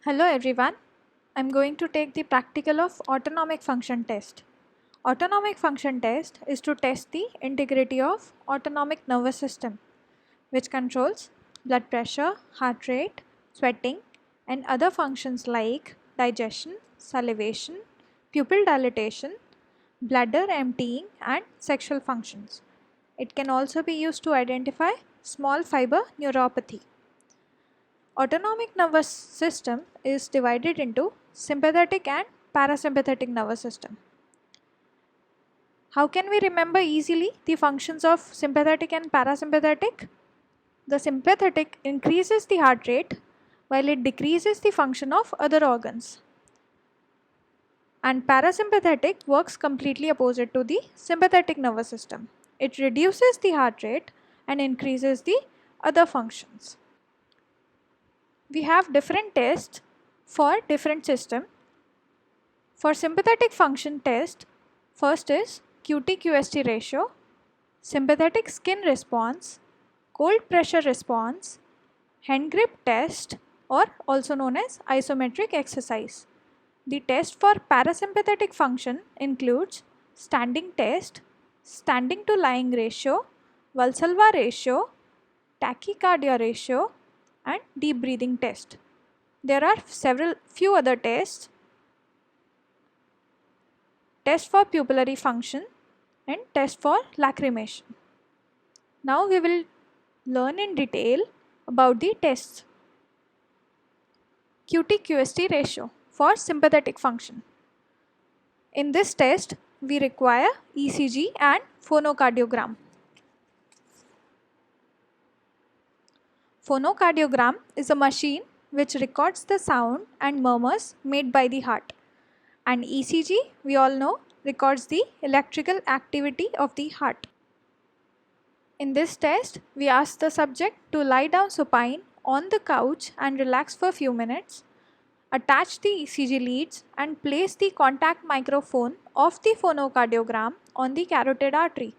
Hello everyone, I am going to take the practical of autonomic function test. Autonomic function test is to test the integrity of autonomic nervous system, which controls blood pressure, heart rate, sweating and other functions like digestion, salivation, pupil dilatation, bladder emptying and sexual functions. It can also be used to identify small fiber neuropathy. Autonomic nervous system is divided into sympathetic and parasympathetic nervous system. How can we remember easily the functions of sympathetic and parasympathetic? The sympathetic increases the heart rate while it decreases the function of other organs. And parasympathetic works completely opposite to the sympathetic nervous system. It reduces the heart rate and increases the other functions. We have different tests for different system. For sympathetic function test, first is QT-QST ratio, sympathetic skin response, cold pressure response, hand grip test or also known as isometric exercise. The test for parasympathetic function includes standing test, standing to lying ratio, Valsalva ratio, tachycardia ratio and deep breathing test. There are few other tests. Test for pupillary function and test for lacrimation. Now we will learn in detail about the tests. QT-QST ratio for sympathetic function. In this test, we require ECG and phonocardiogram. Phonocardiogram is a machine which records the sound and murmurs made by the heart. And ECG, we all know, records the electrical activity of the heart. In this test, we ask the subject to lie down supine on the couch and relax for a few minutes, attach the ECG leads and place the contact microphone of the phonocardiogram on the carotid artery.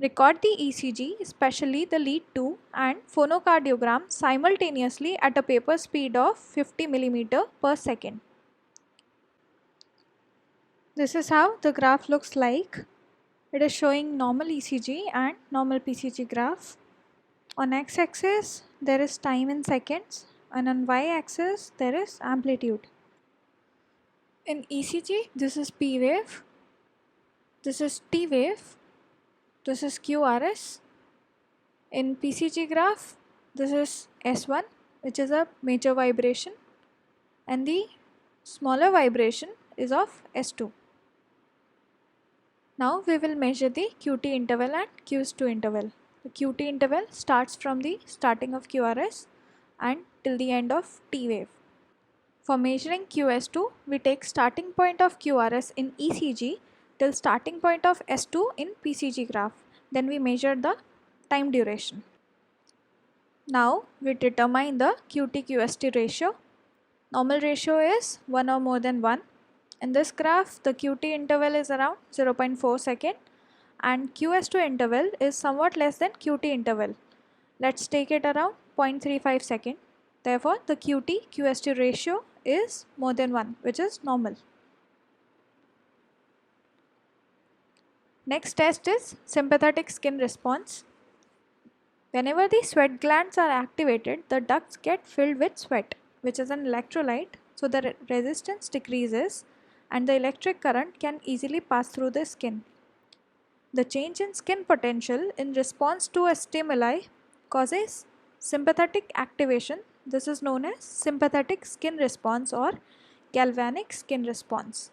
Record the ECG, especially the lead 2 and phonocardiogram simultaneously at a paper speed of 50 mm per second. This is how the graph looks like. It is showing normal ECG and normal PCG graph. On x-axis there is time in seconds and on y-axis there is amplitude. In ECG this is P wave, this is T wave, this is QRS. In PCG graph this is S1 which is a major vibration and the smaller vibration is of S2. Now we will measure the QT interval and QS2 interval. The QT interval starts from the starting of QRS and till the end of T wave. For measuring QS2, we take starting point of QRS in ECG till starting point of S2 in PCG graph. Then we measure the time duration. Now we determine the QT-QST ratio. Normal ratio is 1 or more than 1. In this graph, the QT interval is around 0.4 second and QS2 interval is somewhat less than QT interval. Let's take it around 0.35 second. Therefore, the QT-QST ratio is more than 1, which is normal. Next test is sympathetic skin response. Whenever the sweat glands are activated, the ducts get filled with sweat, which is an electrolyte, so the resistance decreases and the electric current can easily pass through the skin. The change in skin potential in response to a stimuli causes sympathetic activation. This is known as sympathetic skin response or galvanic skin response.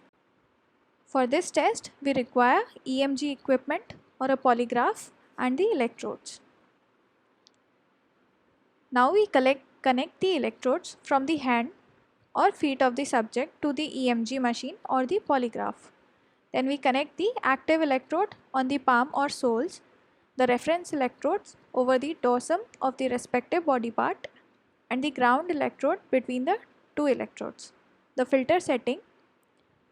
For this test, we require EMG equipment or a polygraph and the electrodes. Now we connect the electrodes from the hand or feet of the subject to the EMG machine or the polygraph. Then we connect the active electrode on the palm or soles, the reference electrodes over the dorsum of the respective body part and the ground electrode between the two electrodes. The filter setting,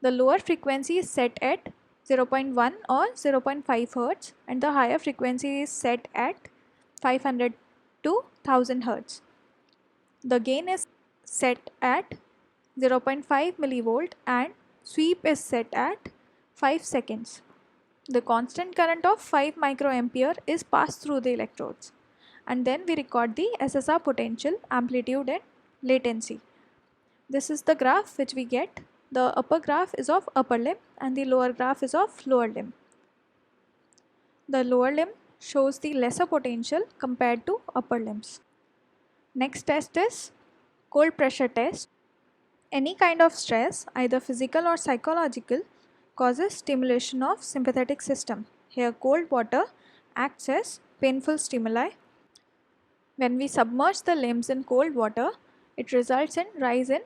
the lower frequency is set at 0.1 or 0.5 Hz and the higher frequency is set at 500 to 1000 Hz. The gain is set at 0.5 millivolt and sweep is set at 5 seconds. The constant current of 5 microampere is passed through the electrodes, and then we record the SSR potential, amplitude and latency. This is the graph which we get. The upper graph is of upper limb and the lower graph is of lower limb. The lower limb shows the lesser potential compared to upper limbs. Next test is cold pressure test. Any kind of stress, either physical or psychological, causes stimulation of sympathetic system. Here cold water acts as painful stimuli. When we submerge the limbs in cold water, it results in rise in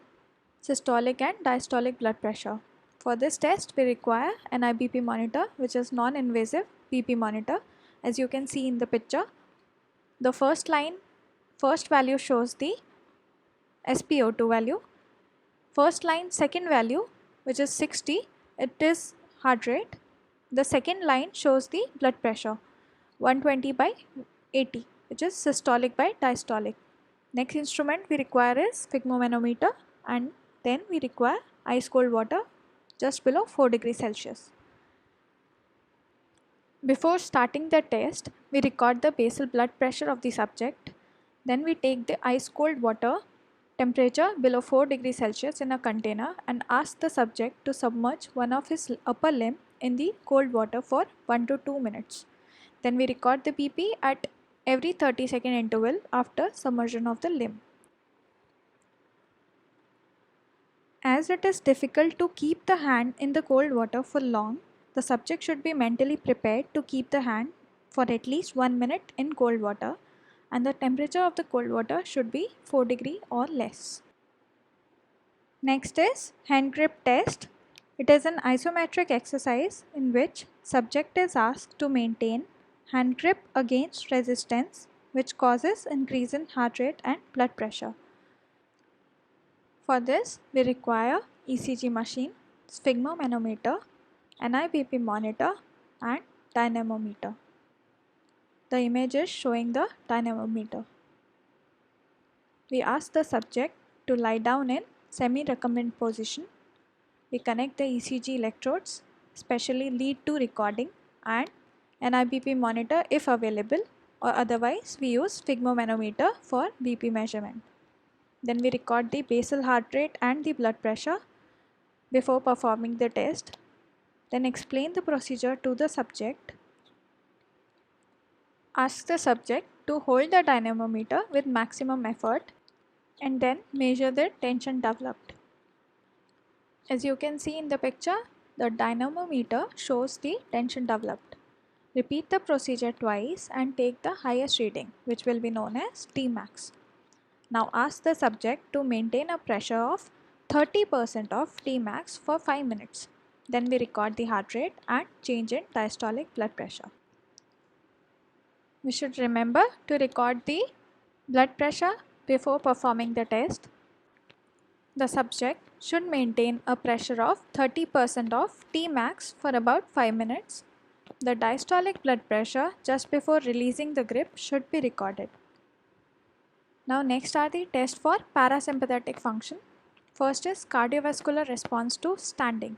systolic and diastolic blood pressure. For this test, we require an IBP monitor, which is non-invasive BP monitor. As you can see in the picture, the first value shows the SpO2 value. First line, second value, which is 60, it is heart rate. The second line shows the blood pressure, 120 by 80, which is systolic by diastolic. Next instrument we require is sphygmomanometer, and then we require ice cold water just below 4 degrees Celsius. Before starting the test, we record the basal blood pressure of the subject. Then we take the ice cold water temperature below 4 degrees Celsius in a container and ask the subject to submerge one of his upper limb in the cold water for 1 to 2 minutes. Then we record the BP at every 30-second interval after submersion of the limb. As it is difficult to keep the hand in the cold water for long, the subject should be mentally prepared to keep the hand for at least 1 minute in cold water, and the temperature of the cold water should be 4 degree or less. Next is hand grip test. It is an isometric exercise in which subject is asked to maintain hand grip against resistance, which causes increase in heart rate and blood pressure. For this, we require ECG machine, sphygmomanometer, NIBP monitor and dynamometer. The image is showing the dynamometer. We ask the subject to lie down in semi-recumbent position. We connect the ECG electrodes, especially lead to recording, and NIBP monitor if available, or otherwise we use sphygmomanometer for BP measurement. Then we record the basal heart rate and the blood pressure before performing the test. Then explain the procedure to the subject. Ask the subject to hold the dynamometer with maximum effort and then measure the tension developed. As you can see in the picture, the dynamometer shows the tension developed. Repeat the procedure twice and take the highest reading, which will be known as Tmax. Now ask the subject to maintain a pressure of 30% of Tmax for 5 minutes. Then we record the heart rate and change in diastolic blood pressure. We should remember to record the blood pressure before performing the test. The subject should maintain a pressure of 30% of Tmax for about 5 minutes. The diastolic blood pressure just before releasing the grip should be recorded. Now next are the tests for parasympathetic function. First is cardiovascular response to standing.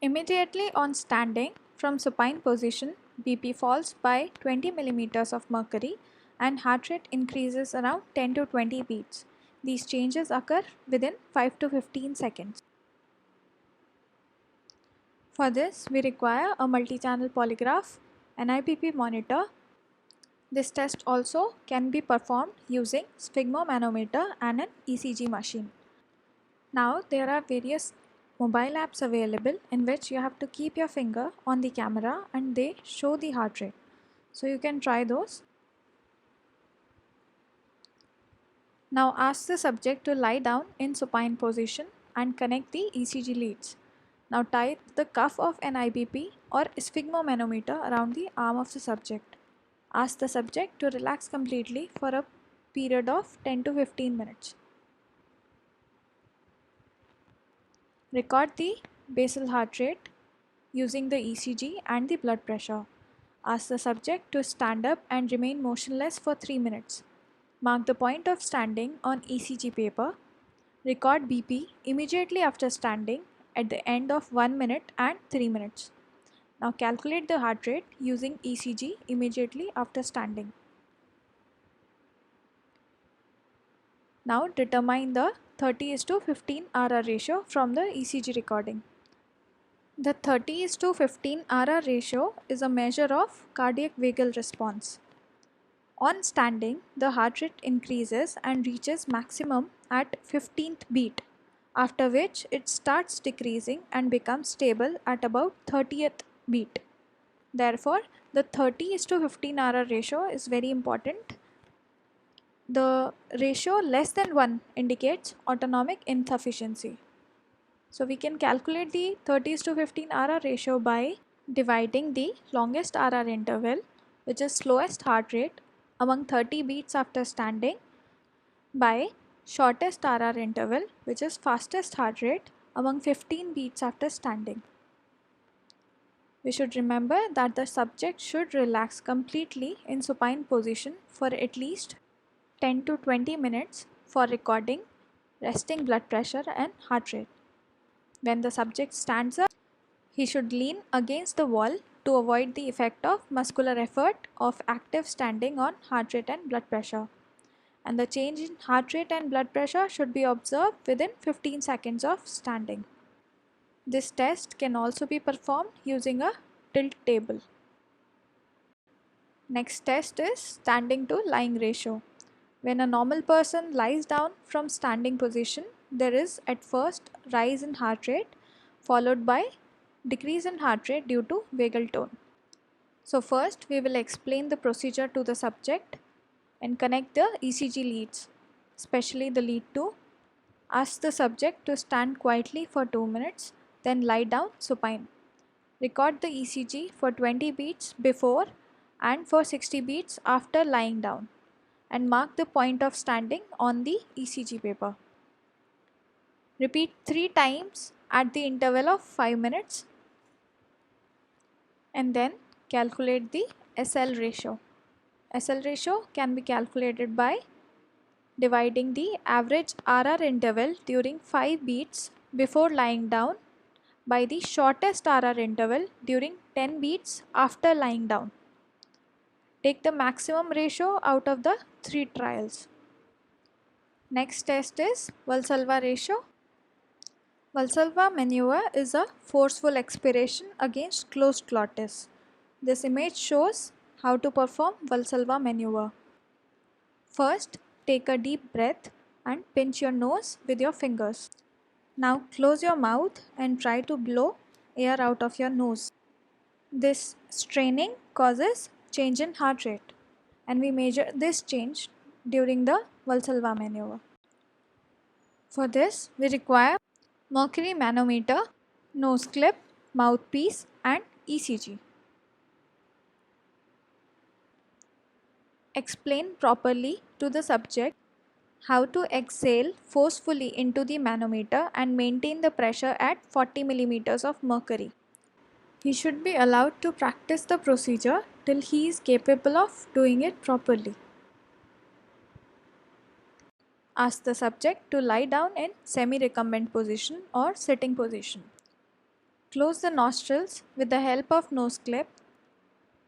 Immediately on standing from supine position, BP falls by 20 millimeters of mercury and heart rate increases around 10 to 20 beats. These changes occur within 5 to 15 seconds. For this, we require a multi-channel polygraph, an IBP monitor. This test also can be performed using sphygmomanometer and an ECG machine. Now there are various mobile apps available in which you have to keep your finger on the camera and they show the heart rate. So you can try those. Now ask the subject to lie down in supine position and connect the ECG leads. Now tie the cuff of an IBP or sphygmomanometer around the arm of the subject. Ask the subject to relax completely for a period of 10 to 15 minutes. Record the basal heart rate using the ECG and the blood pressure. Ask the subject to stand up and remain motionless for 3 minutes. Mark the point of standing on ECG paper. Record BP immediately after standing at the end of 1 minute and 3 minutes. Now calculate the heart rate using ECG immediately after standing. Now determine the 30:15 RR ratio from the ECG recording. The 30:15 RR ratio is a measure of cardiac vagal response. On standing, the heart rate increases and reaches maximum at 15th beat, after which it starts decreasing and becomes stable at about 30th beat. Therefore, the 30:15 RR ratio is very important. The ratio less than 1 indicates autonomic insufficiency. So we can calculate the 30:15 RR ratio by dividing the longest RR interval, which is slowest heart rate among 30 beats after standing, by shortest RR interval, which is fastest heart rate among 15 beats after standing. We should remember that the subject should relax completely in supine position for at least 10 to 20 minutes for recording resting blood pressure and heart rate. When the subject stands up, he should lean against the wall to avoid the effect of muscular effort of active standing on heart rate and blood pressure. And the change in heart rate and blood pressure should be observed within 15 seconds of standing. This test can also be performed using a tilt table. Next test is standing to lying ratio. When a normal person lies down from standing position, there is at first rise in heart rate followed by decrease in heart rate due to vagal tone. So first we will explain the procedure to the subject and connect the ECG leads, especially the lead 2. Ask the subject to stand quietly for 2 minutes, then lie down supine. Record the ECG for 20 beats before and for 60 beats after lying down, and mark the point of standing on the ECG paper. Repeat 3 times at the interval of 5 minutes and then calculate the SL ratio. SL ratio can be calculated by dividing the average RR interval during 5 beats before lying down by the shortest RR interval during 10 beats after lying down. Take the maximum ratio out of the 3 trials. Next test is Valsalva ratio. Valsalva maneuver is a forceful expiration against closed glottis. This image shows how to perform Valsalva maneuver. First, take a deep breath and pinch your nose with your fingers. Now close your mouth and try to blow air out of your nose. This straining causes change in heart rate, and we measure this change during the Valsalva maneuver. For this, we require mercury manometer, nose clip, mouthpiece and ECG. Explain properly to the subject how to exhale forcefully into the manometer and maintain the pressure at 40 millimeters of mercury. He should be allowed to practice the procedure till he is capable of doing it properly. Ask the subject to lie down in semi-recumbent position or sitting position. Close the nostrils with the help of nose clip.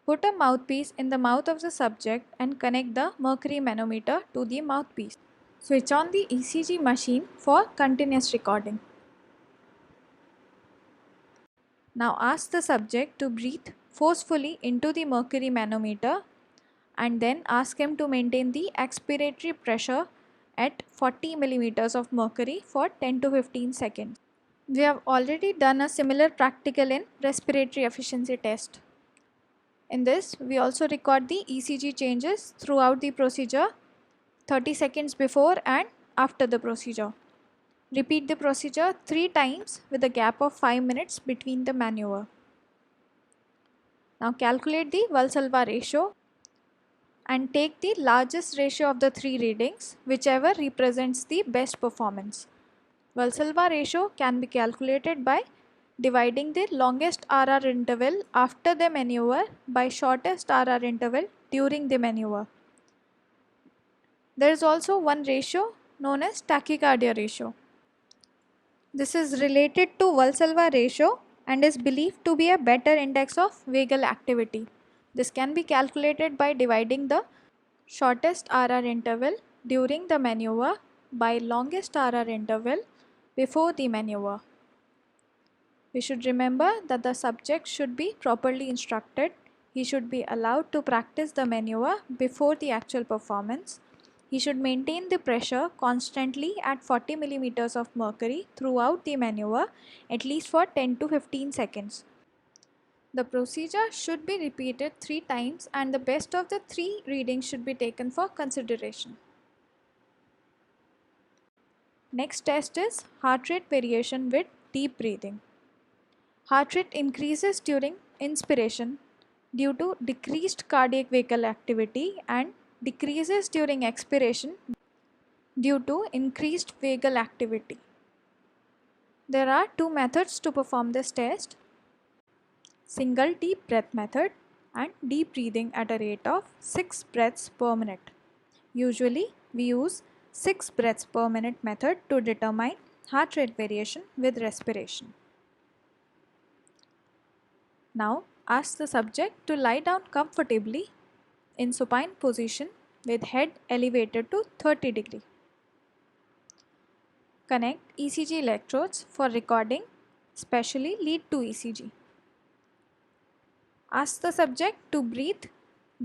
Put a mouthpiece in the mouth of the subject and connect the mercury manometer to the mouthpiece. Switch on the ECG machine for continuous recording. Now ask the subject to breathe forcefully into the mercury manometer and then ask him to maintain the expiratory pressure at 40 millimeters of mercury for 10 to 15 seconds. We have already done a similar practical in respiratory efficiency test. In this, we also record the ECG changes throughout the procedure 30 seconds before and after the procedure. Repeat the procedure 3 times with a gap of 5 minutes between the maneuver. Now calculate the Valsalva ratio and take the largest ratio of the 3 readings, whichever represents the best performance. Valsalva ratio can be calculated by dividing the longest RR interval after the maneuver by shortest RR interval during the maneuver. There is also one ratio known as tachycardia ratio. This is related to Valsalva ratio and is believed to be a better index of vagal activity. This can be calculated by dividing the shortest RR interval during the maneuver by longest RR interval before the maneuver. We should remember that the subject should be properly instructed. He should be allowed to practice the maneuver before the actual performance. He should maintain the pressure constantly at 40 millimeters of mercury throughout the maneuver, at least for 10 to 15 seconds. The procedure should be repeated 3 times and the best of the 3 readings should be taken for consideration. Next test is heart rate variation with deep breathing. Heart rate increases during inspiration due to decreased cardiac vagal activity and decreases during expiration due to increased vagal activity. There are 2 methods to perform this test: single deep breath method and deep breathing at a rate of 6 breaths per minute. Usually we use 6 breaths per minute method to determine heart rate variation with respiration. Now ask the subject to lie down comfortably in supine position with head elevated to 30 degree. Connect ECG electrodes for recording, especially lead to ECG. Ask the subject to breathe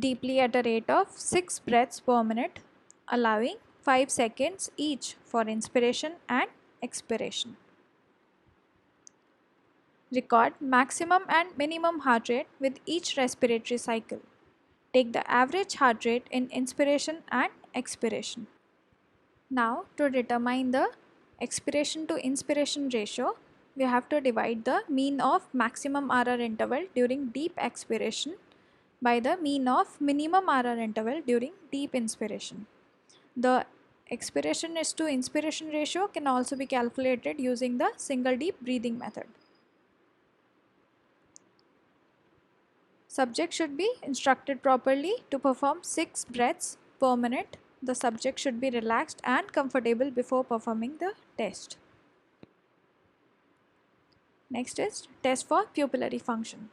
deeply at a rate of 6 breaths per minute, allowing 5 seconds each for inspiration and expiration. Record maximum and minimum heart rate with each respiratory cycle. Take the average heart rate in inspiration and expiration. Now, to determine the expiration to inspiration ratio, we have to divide the mean of maximum RR interval during deep expiration by the mean of minimum RR interval during deep inspiration. The expiration is to inspiration ratio can also be calculated using the single deep breathing method. Subject should be instructed properly to perform 6 breaths per minute. The subject should be relaxed and comfortable before performing the test. Next is test for pupillary function.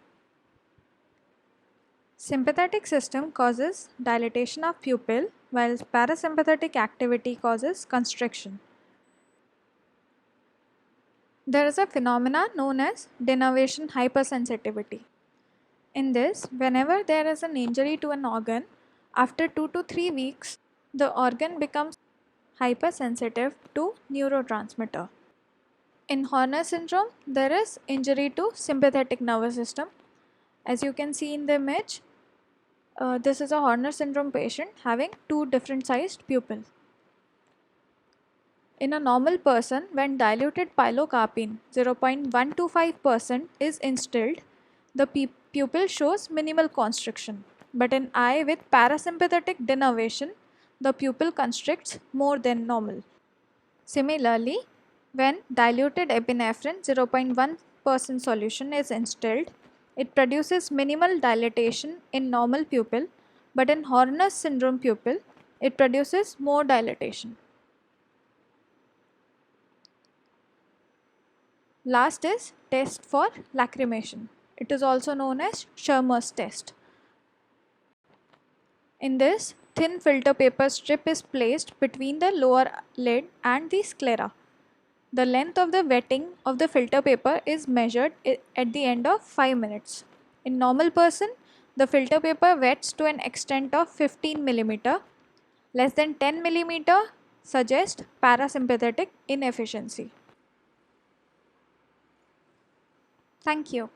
Sympathetic system causes dilatation of pupil while parasympathetic activity causes constriction. There is a phenomenon known as denervation hypersensitivity. In this, whenever there is an injury to an organ, after 2 to 3 weeks, the organ becomes hypersensitive to neurotransmitter. In Horner syndrome, there is injury to sympathetic nervous system. As you can see in the image, this is a Horner syndrome patient having 2 different sized pupils. In a normal person, when diluted pilocarpine 0.125% is instilled, the pupil shows minimal constriction. But in eye with parasympathetic denervation, the pupil constricts more than normal. Similarly, when diluted epinephrine 0.1% solution is instilled, it produces minimal dilatation in normal pupil, but in Horner's syndrome pupil, it produces more dilatation. Last is test for lacrimation. It is also known as Schirmer's test. In this, thin filter paper strip is placed between the lower lid and the sclera. The length of the wetting of the filter paper is measured at the end of 5 minutes. In normal person, the filter paper wets to an extent of 15 mm. Less than 10 mm suggests parasympathetic inefficiency. Thank you.